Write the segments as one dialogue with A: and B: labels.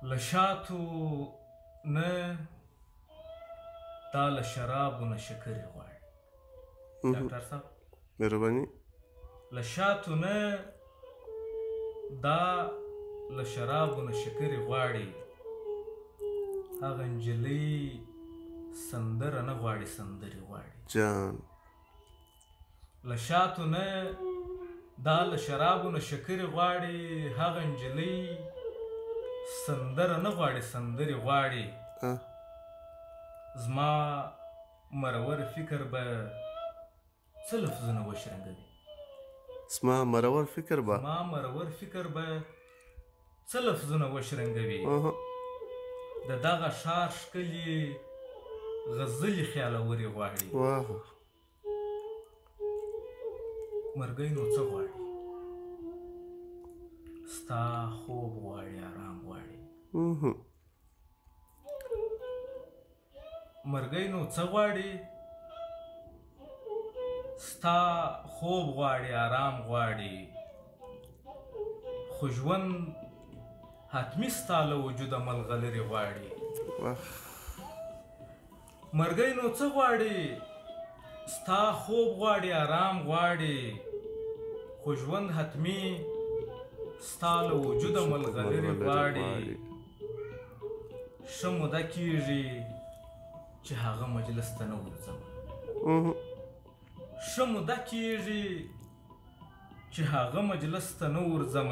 A: له شاتو نه دا له شرابو نه شکرې غواړي. ډاکټر صاحب
B: مهرباني.
A: له شاتو نه دا له شرابو نه شکرې غواړي. هغه نجلۍ سندره نه غواړي، سندرې غواړي.
B: جان
A: له شاتو نه دا له شرابو نه شکرې غواړي. هغه نجلۍ سندره نه غواړي، سندرې غواړي. زما مرور فکر به څه لفظونه وشرنګوي.
B: زما مرور فکر به
A: زما مرور فکر به څه لفظونه وشرنګوي. د دغه ښار ښکلي غزلې خیالورې غواړي. مرګی نو څه غواړي؟ ستا خوب غواړي، آرام غواړي. مرګی نو څه غواړي؟ ستا خوب غواړي، آرام غواړي. خو ژوند حتمي ستا له وجوده ملغلرې غواړي. مرګی نو څه غواړي؟ ستا خوب غواړي، آرام غواړي. خو ژوند حتمي ستا له وجوده ملغلرې غواړي. ښه موده کېږي چې هغه مجلس ته نه ورځم. ښه موده کېږي چې هغه مجلس ته نه ورځم.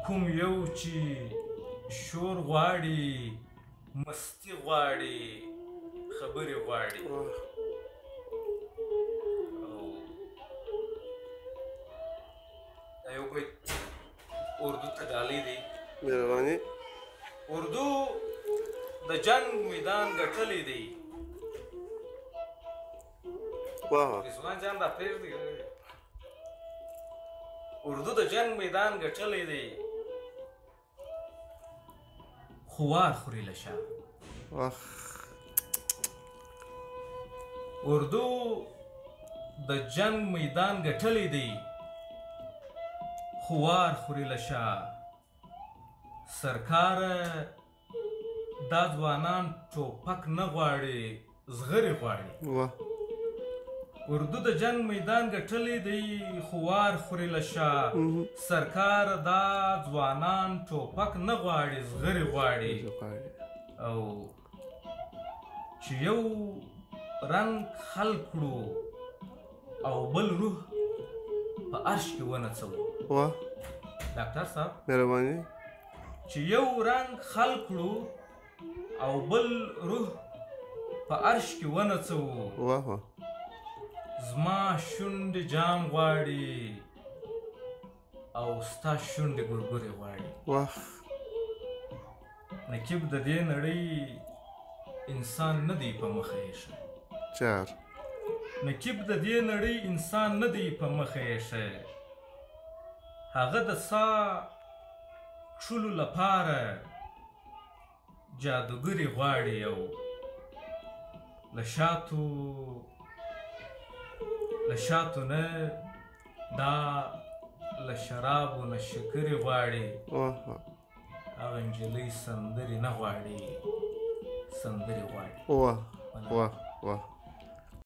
A: کوم یو چې شور غواړي، مستي غواړي، خبرې غواړي. دا یو بیت اردو ته ډالۍ دی.
B: مهرباني.
A: اردو د جنگ میدان ګټلی دی. رضوان جان دا پرېږدي. اردو د جنگ میدان ګټلی دی، خو وار خوري له شا. اردو د جنگ میدان ګټلی دی، خو وار خوري له شا. سرکاره دا ځوانان ټوپک نه غواړي، زغرې غواړي. اردو د جنگ میدان ګټلی دی، خو وار خوري له شا. سرکار دا ځوانان ټوپک نه غواړي، زغرې غواړي. او چې یو رنګ خل کړو او بل روح په عرش کې ونڅوو. ډاکټر صاحب
B: مهرباني.
A: چې یو رنګ خل کړو او بل روح په عرش کې ونڅوو. زما شونډې جام غواړي او ستا شونډې ګورګورې غواړي. نقیب د دې نړۍ انسان نه دی په مخه ایښی. نقیب د دې نړۍ انسان نه دی په مخه ایښی. هغه د ساه کښلو لپاره جادوګرې غواړي. او له شاتو نه دا له شرابو نه شکرې غواړي. هغه نجلۍ سندرې نه غواړي، سندرې غواړي.